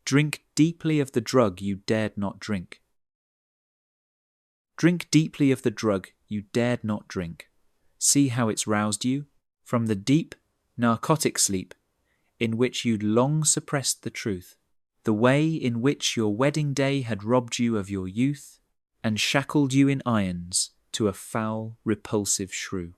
Drink deeply of the drug you dared not drink. Drink deeply of the drug you dared not drink. See how it's roused you from the deep, narcotic sleep in which you'd long suppressed the truth, the way in which your wedding day had robbed you of your youth and shackled you in irons to a foul, repulsive shrew.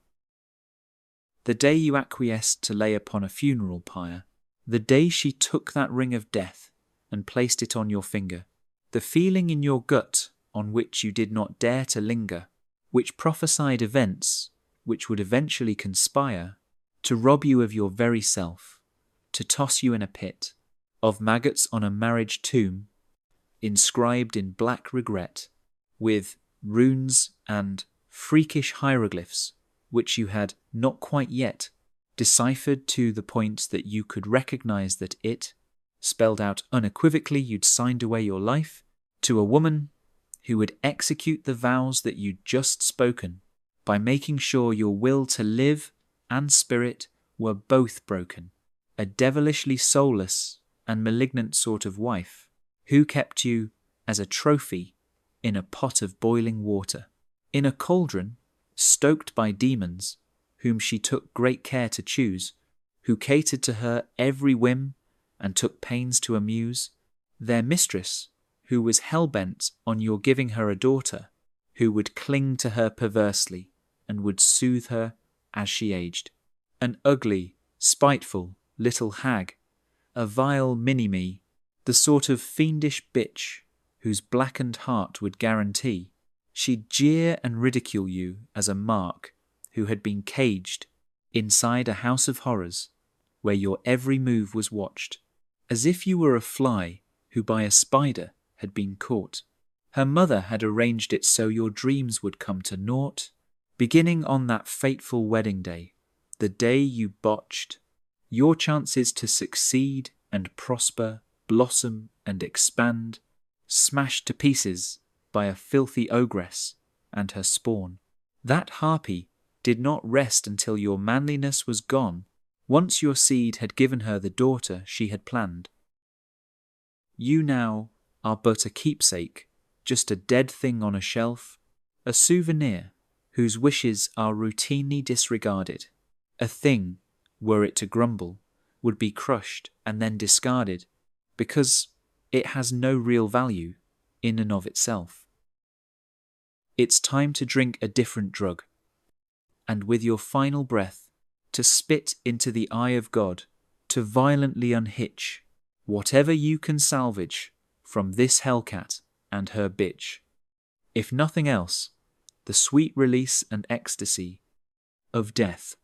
The day you acquiesced to lay upon a funeral pyre, the day she took that ring of death and placed it on your finger, the feeling in your gut on which you did not dare to linger, which prophesied events which would eventually conspire to rob you of your very self, to toss you in a pit of maggots on a marriage tomb, inscribed in black regret, with runes and freakish hieroglyphs which you had not quite yet deciphered to the point that you could recognize that it spelled out unequivocally you'd signed away your life to a woman who would execute the vows that you'd just spoken by making sure your will to live and spirit were both broken, a devilishly soulless and malignant sort of wife who kept you as a trophy in a pot of boiling water, in a cauldron stoked by demons whom she took great care to choose, who catered to her every whim and took pains to amuse, their mistress who was hell-bent on your giving her a daughter, who would cling to her perversely and would soothe her as she aged, an ugly, spiteful little hag, a vile mini-me, the sort of fiendish bitch whose blackened heart would guarantee she'd jeer and ridicule you as a mark who had been caged inside a house of horrors where your every move was watched, as if you were a fly who by a spider had been caught. Her mother had arranged it so your dreams would come to naught, beginning on that fateful wedding day, the day you botched your chances to succeed and prosper, blossom and expand, smashed to pieces by a filthy ogress and her spawn. That harpy did not rest until your manliness was gone, once your seed had given her the daughter she had planned. You now are but a keepsake, just a dead thing on a shelf, a souvenir whose wishes are routinely disregarded, a thing, were it to grumble, would be crushed and then discarded, because it has no real value in and of itself. It's time to drink a different drug, and with your final breath, to spit into the eye of God, to violently unhitch whatever you can salvage from this hellcat and her bitch. If nothing else, the sweet release and ecstasy of death.